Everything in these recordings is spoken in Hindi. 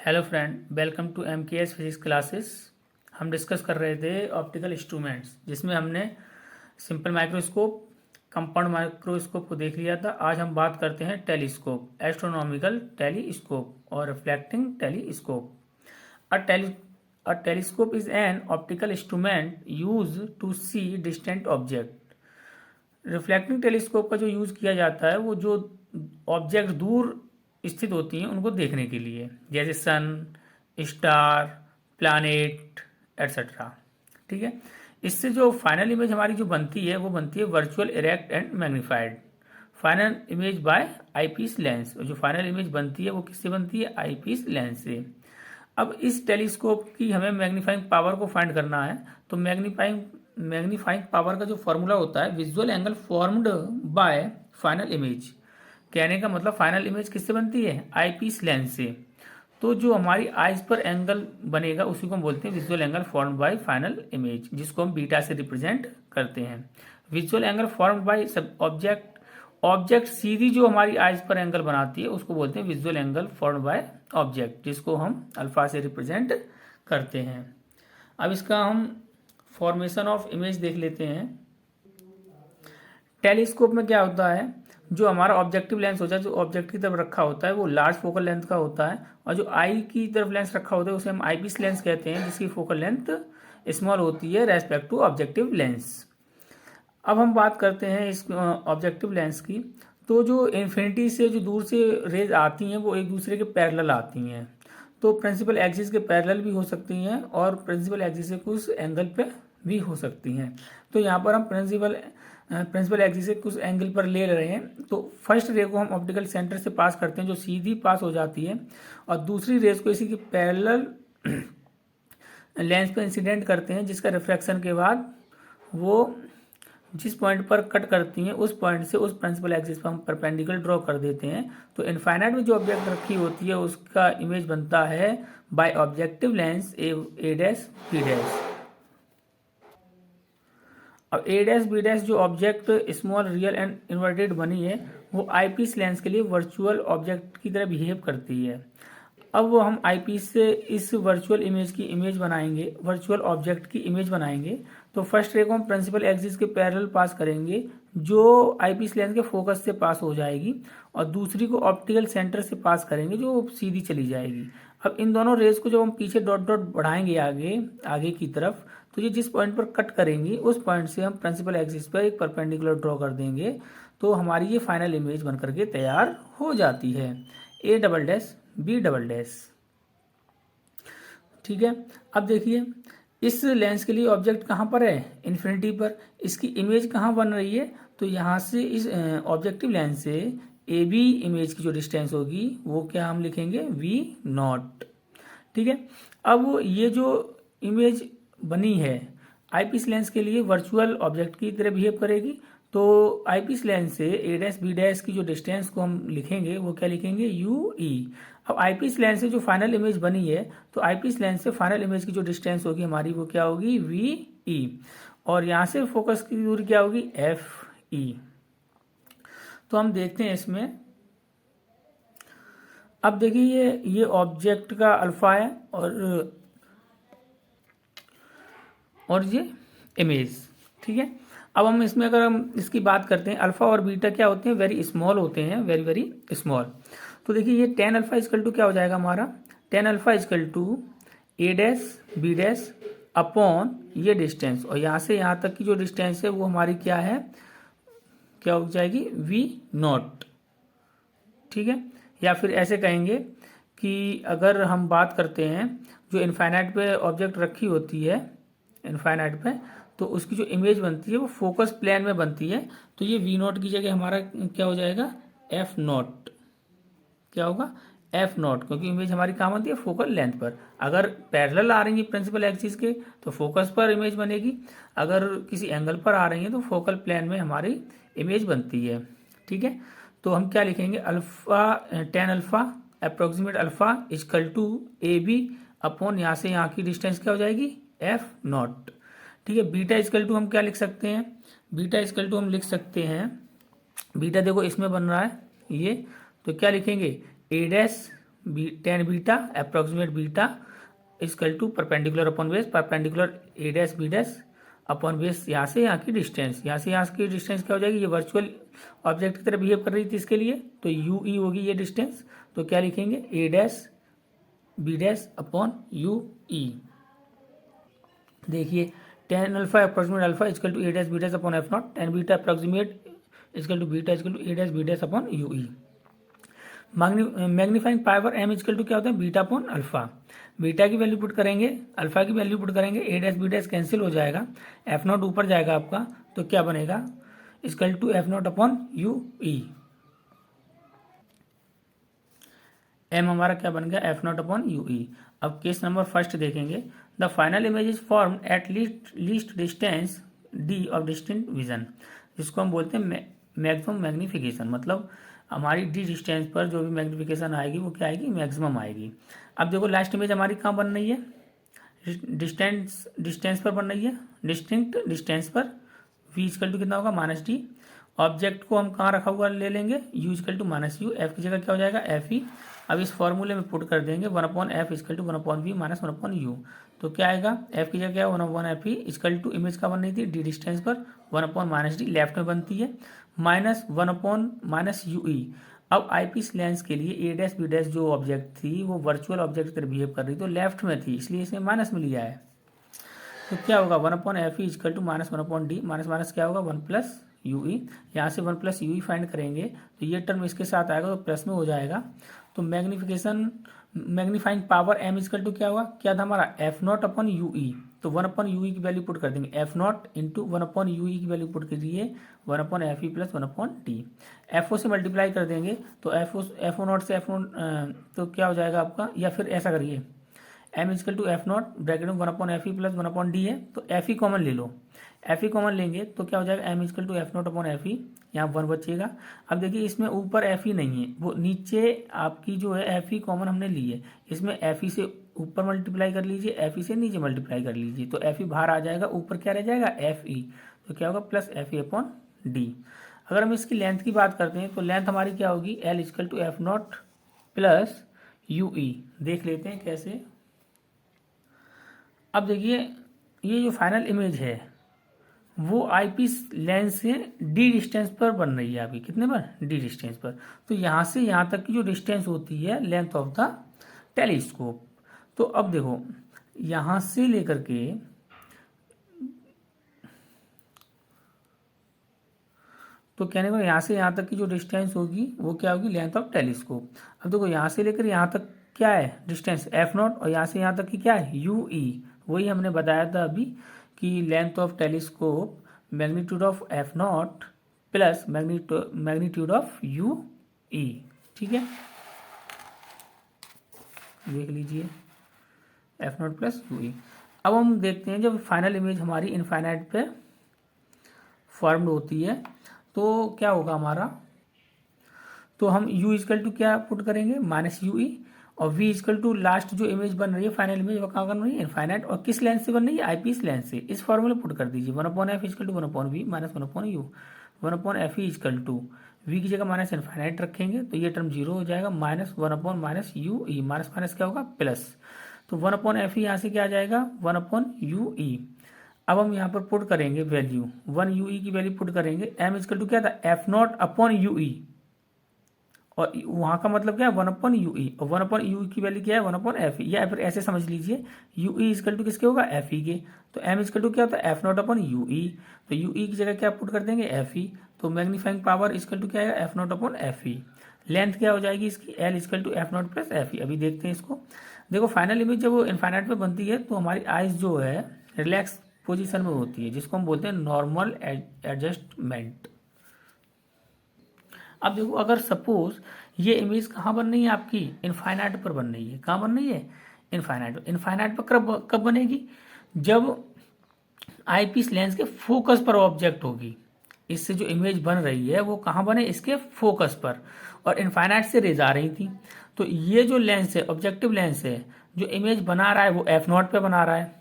Hello friend, welcome to MKS physics classes. हम डिस्कस कर रहे थे ऑप्टिकल इंस्ट्रूमेंट्स, जिसमें हमने सिंपल माइक्रोस्कोप, कंपाउंड माइक्रोस्कोप को देख लिया था। आज हम बात करते हैं टेलीस्कोप, एस्ट्रोनॉमिकल टेलीस्कोप और reflecting telescope. A telescope is an optical instrument use to see distant object. Reflecting telescope का जो यूज़ किया जाता है वो जो ऑब्जेक्ट दूर स्थित होती हैं उनको देखने के लिए, जैसे सन, स्टार, प्लैनेट एट्सट्रा। ठीक है। इससे जो फाइनल इमेज हमारी जो बनती है वो बनती है virtual erect and magnified final image by eyepiece lens. और जो फाइनल इमेज बनती है वो किससे बनती है? आईपीस लेंस से। अब इस टेलीस्कोप की हमें मैग्नीफाइंग पावर को फाइंड करना है, तो मैग्नीफाइंग पावर का जो फॉर्मूला होता है visual angle formed by final image. कहने का मतलब फाइनल इमेज किससे बनती है? आईपीस लेंस से। तो जो हमारी आइज पर एंगल बनेगा उसी को हम बोलते हैं visual angle formed by final image, जिसको हम बीटा से रिप्रेजेंट करते हैं। विजुअल एंगल फॉर्म्ड बाय सब ऑब्जेक्ट सीधी जो हमारी आइज पर एंगल बनाती है उसको बोलते हैं visual angle formed by object, जिसको हम अल्फा से रिप्रेजेंट करते हैं। अब इसका हम फॉर्मेशन ऑफ इमेज देख लेते हैं। टेलीस्कोप में क्या होता है, जो हमारा ऑब्जेक्टिव लेंस होता है, जो ऑब्जेक्ट की तरफ रखा होता है वो लार्ज फोकल लेंथ का होता है, और जो आई की तरफ लेंस रखा होता है उसे हम आईपीस लेंस कहते हैं, जिसकी फोकल लेंथ स्मॉल होती है रेस्पेक्ट टू ऑब्जेक्टिव लेंस। अब हम बात करते हैं इस ऑब्जेक्टिव लेंस की। तो जो इन्फिनिटी से जो दूर से रेज आती हैं वो एक दूसरे के पैरेलल आती हैं, तो प्रिंसिपल एक्सिस के पैरेलल भी हो सकती हैं और प्रिंसिपल एक्सिस से कुछ एंगल पे भी हो सकती हैं। तो यहाँ पर हम प्रिंसिपल एक्सिस से कुछ एंगल पर ले रहे हैं। तो फर्स्ट रे को हम ऑप्टिकल सेंटर से पास करते हैं जो सीधी पास हो जाती है, और दूसरी रेज को इसी के पैरेलल लेंस पे इंसिडेंट करते हैं, जिसका रिफ्रैक्शन के बाद वो जिस पॉइंट पर कट करती हैं उस पॉइंट से उस प्रिंसिपल एक्सिस पर हम परपेंडिकुलर ड्रॉ कर देते हैं। तो इनफाइनाइट में जो ऑब्जेक्ट रखी होती है उसका इमेज बनता है by objective lens A dash B dash. अब ए डैश बी डैश जो object small real and inverted बनी है वो आईपीस लेंस के लिए वर्चुअल ऑब्जेक्ट की तरह बिहेव करती है। अब वो हम आईपीस से इस वर्चुअल इमेज की इमेज बनाएंगे, वर्चुअल ऑब्जेक्ट की इमेज बनाएंगे। तो फर्स्ट रे को हम प्रिंसिपल एक्सिस के पैरेलल पास करेंगे जो आईपीस लेंस के फोकस से पास हो जाएगी, और दूसरी को ऑप्टिकल सेंटर से पास करेंगे जो सीधी चली जाएगी। अब इन दोनों रेज को जब हम पीछे डॉट डॉट बढ़ाएंगे आगे आगे की तरफ, तो ये जिस पॉइंट पर कट करेंगी उस पॉइंट से हम प्रिंसिपल एक्सिस पर एक परपेंडिकुलर ड्रॉ कर देंगे। तो हमारी ये फाइनल इमेज बन करके तैयार हो जाती है, A double dash B double dash. ठीक है। अब देखिए इस लेंस के लिए ऑब्जेक्ट कहाँ पर है? इन्फिनिटी पर। इसकी इमेज कहाँ बन रही है? तो यहाँ से इस ऑब्जेक्टिव लेंस से ए बी इमेज की जो डिस्टेंस होगी वो क्या हम लिखेंगे? V nought. ठीक है। अब ये जो इमेज बनी है आईपीस लेंस के लिए वर्चुअल ऑब्जेक्ट की तरह बिहेव करेगी। तो आईपीस लेंस से ए डैश बी डैश की जो डिस्टेंस को हम लिखेंगे वो क्या लिखेंगे? You E. अब आईपीस लेंस से जो फाइनल इमेज बनी है तो आईपीस लेंस से फाइनल इमेज की जो डिस्टेंस होगी हमारी वो क्या होगी? V E. और यहाँ से फोकस की दूरी क्या होगी? F E. तो हम देखते हैं इसमें। अब देखिए ये ऑब्जेक्ट का अल्फा है और ये इमेज। ठीक है। अब हम इसमें अगर हम इसकी बात करते हैं, अल्फा और बीटा क्या होते हैं? वेरी स्मॉल होते हैं, वेरी वेरी स्मॉल। तो देखिए ये टेन अल्फा इजकल टू क्या हो जाएगा हमारा? Tan alpha equal to A dash B dash upon ये डिस्टेंस, और यहाँ से यहाँ तक की जो डिस्टेंस है वो हमारी क्या है? क्या हो जाएगी? V nought. ठीक है। या फिर ऐसे कहेंगे कि अगर हम बात करते हैं जो इनफाइनाइट पे ऑब्जेक्ट रखी होती है इनफाइनाइट पे, तो उसकी जो इमेज बनती है वो फोकस प्लेन में बनती है। तो ये वी नॉट की जगह हमारा क्या हो जाएगा? F not. क्या होगा? एफ नॉट, क्योंकि इमेज हमारी कहाँ बनती है? फोकल लेंथ पर। अगर पैरेलल आ रही है प्रिंसिपल एक्सिस के तो फोकस पर इमेज बनेगी, अगर किसी एंगल पर आ रही है तो फोकल प्लेन में हमारी इमेज बनती है। ठीक है। तो हम क्या लिखेंगे? Alpha tan alpha approximate alpha equal to A B upon यहाँ से यहाँ की डिस्टेंस क्या हो जाएगी? F nought. ठीक है। बीटा इजकल टू हम क्या लिख सकते हैं? बीटा इजकल टू हम लिख सकते हैं, बीटा देखो इसमें बन रहा है ये, तो क्या लिखेंगे? A dash tan beta approximate beta equal to perpendicular upon base, perpendicular A dash B dash upon base, यहाँ से यहाँ की डिस्टेंस, यहाँ से यहाँ की डिस्टेंस क्या हो जाएगी, ये वर्चुअल ऑब्जेक्ट की तरह बिहेव कर रही थी इसके लिए, तो यू ई होगी ये डिस्टेंस, तो क्या लिखेंगे A dash B dash upon U E. देखिए tan alpha approximate alpha equal to A dash B dash upon F not, tan beta approximate equal to beta equal to A dash B dash upon U E. Magnifying power M equal to क्या होता है, बीटा अपॉन अल्फा, बीटा की वैल्यू पुट करेंगे, अल्फा की वैल्यू पुट करेंगे, A dash B dash cancel हो जाएगा, एफ नॉट ऊपर जाएगा आपका, तो क्या बनेगा equal to F nought upon U E. M हमारा क्या बन गया, F nought upon U E. अब केस नंबर फर्स्ट देखेंगे, the final image is form at least distance D of distant vision, जिसको हम बोलते हैं मैक्सिमम मैग्निफिकेशन, मतलब हमारी डी डिस्टेंस पर जो भी मैग्निफिकेशन आएगी वो क्या आएगी, मैक्सिमम आएगी। अब देखो लास्ट इमेज हमारी कहाँ बन रही है, डिस्टेंस पर बन रही है, डिस्टिंक्ट डिस्टेंस पर, वी इक्वल टू कितना होगा माइनस डी, ऑब्जेक्ट को हम कहाँ रखा हुआ ले लेंगे, U equal to minus U, F की जगह क्या हो जाएगा एफ ई। अब इस फॉर्मूले में पुट कर देंगे one upon F equal to one upon V minus one upon U, तो क्या आएगा एफ की जगह क्या one upon F E equal to image का बन रही थी डी डिस्टेंस पर one upon minus D, left में बनती है minus one upon minus U E. अब आईपीस लेंस के लिए ए डैश बी डैश जो ऑब्जेक्ट थी वो वर्चुअल ऑब्जेक्ट की तरह बिहेव कर रही थी, तो लेफ्ट में थी इसलिए इसे माइनस में लिया है, तो क्या होगा one upon F E equal to minus one upon D, minus minus क्या होगा वन प्लस यू ई, यहाँ से one plus U E find करेंगे तो ये टर्म इसके साथ आएगा तो प्लस में हो जाएगा, तो magnifying power M equal to क्या हुआ, क्या था हमारा F nought upon U E, तो वन अपॉन यू ई की वैल्यू पुट कर देंगे, F not into one upon U E की वैल्यू पुट करिए one upon F E plus one upon T, F O से मल्टीप्लाई कर देंगे तो एफ ओ नॉट से एफ नॉट तो क्या हो जाएगा आपका, या फिर ऐसा करिए M equal to F not bracket में one upon F E plus one upon D है, तो एफ ई कॉमन ले लो, एफ ई कॉमन लेंगे तो क्या हो जाएगा M equal to F nought upon F E, यहाँ वन बचेगा। अब देखिए इसमें ऊपर एफ ई नहीं है, वो नीचे आपकी जो है एफ ई कॉमन हमने ली है, इसमें एफ ई से ऊपर मल्टीप्लाई कर लीजिए, एफ ई से नीचे मल्टीप्लाई कर लीजिए, तो एफ ई बाहर आ जाएगा, ऊपर क्या रह जाएगा एफ ई, तो क्या होगा प्लस एफ ई अपॉन डी। अगर हम इसकी लेंथ की बात करते हैं तो लेंथ हमारी क्या होगी, L equal to F nought plus U E, देख लेते हैं कैसे। अब देखिए ये जो फाइनल इमेज है वो आईपीस लेंस से डी डिस्टेंस पर बन रही है अभी, कितने पर, डी डिस्टेंस पर, तो यहाँ से यहाँ तक की जो डिस्टेंस होती है लेंथ ऑफ द टेलीस्कोप, तो अब देखो यहाँ से लेकर के तो कहने को यहाँ से यहाँ तक की जो डिस्टेंस होगी वो क्या होगी, लेंथ ऑफ टेलीस्कोप। अब देखो यहाँ से लेकर यहाँ तक क्या है डिस्टेंस एफ नॉट, और यहाँ से यहाँ तक की क्या है यू ई, वही हमने बताया था अभी कि length of telescope magnitude of F nought plus magnitude of you ई, ठीक है, देख लीजिए F nought plus U E. अब हम देखते हैं जब फाइनल इमेज हमारी इनफाइनाइट पे फॉर्म्ड होती है तो क्या होगा हमारा, तो हम u इजकल टू क्या पुट करेंगे माइनस यू ई, और v इजकल टू लास्ट जो इमेज बन रही है फाइनल इमेज वो कहाँ बन रही है इनफाइनाइट, और किस लेंस से बन रही है आईपीस लेंस से, इस फॉर्मूले पुट कर दीजिए one upon F equal to one upon V minus one upon U, one upon F E equal to V की जगह माइनस इनफाइनाइट रखेंगे तो ये टर्म जीरो हो जाएगा, minus one upon minus U ई, माइनस माइनस क्या होगा प्लस, तो वन अपॉन एफ ई यहाँ से क्या आ जाएगा वन अपॉन यू ई। अब हम यहाँ पर पुट करेंगे वैल्यू वन यू ई की वैल्यू पुट करेंगे, एम इजकल टू क्या था एफ नॉट अपॉन यू ई, और वहाँ का मतलब क्या है वन अपॉन यू ई, और वन अपॉन यू की वैल्यू क्या है वन अपॉन एफ ई, या फिर ऐसे समझ लीजिए यू ई इजकल टू किसके होगा एफ ई के, तो एम इजकल टू क्या होता है F nought upon U E, तो यू ई की जगह क्या पुट कर देंगे एफ ई, तो मैग्नीफाइंग पावर इजकल टू क्या है F nought upon F E, length क्या हो जाएगी इसकी L equal to F nought plus F E. अभी देखते हैं इसको, देखो फाइनल इमेज जब वो इनफाइनाइट पे बनती है तो हमारी आइज जो है रिलैक्स पोजीशन में होती है, जिसको हम बोलते हैं नॉर्मल एडजस्टमेंट। अब देखो अगर सपोज ये इमेज कहाँ बन रही है आपकी इनफाइनाइट पर बन रही है, कहाँ बन रही है इनफाइनाइट, इनफाइनाइट पर कब बनेगी, जब आईपीस लेंस के फोकस पर ऑब्जेक्ट होगी, इससे जो इमेज बन रही है वो कहाँ बने इसके फोकस पर, और इनफाइनाइट से रेज आ रही थी, तो ये जो लेंस है ऑब्जेक्टिव लेंस है जो इमेज बना रहा है वो एफ नॉट पे बना रहा है,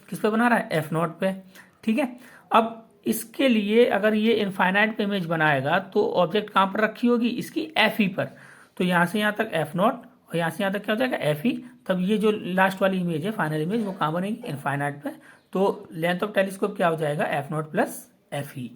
किस पे बना रहा है एफ नॉट पे, ठीक है। अब इसके लिए अगर ये इनफाइनाइट पे इमेज बनाएगा तो ऑब्जेक्ट कहाँ पर रखी होगी इसकी एफ ई पर, तो यहाँ से यहाँ तक एफ नॉट और यहाँ से यहाँ तक क्या हो जाएगा एफ ई। तब ये जो लास्ट वाली इमेज है फाइनल इमेज वो कहाँ बनेगी, इनफाइनाइट पे। तो लेंथ ऑफ टेलीस्कोप क्या हो जाएगा, एफ नॉट प्लस एफ ई।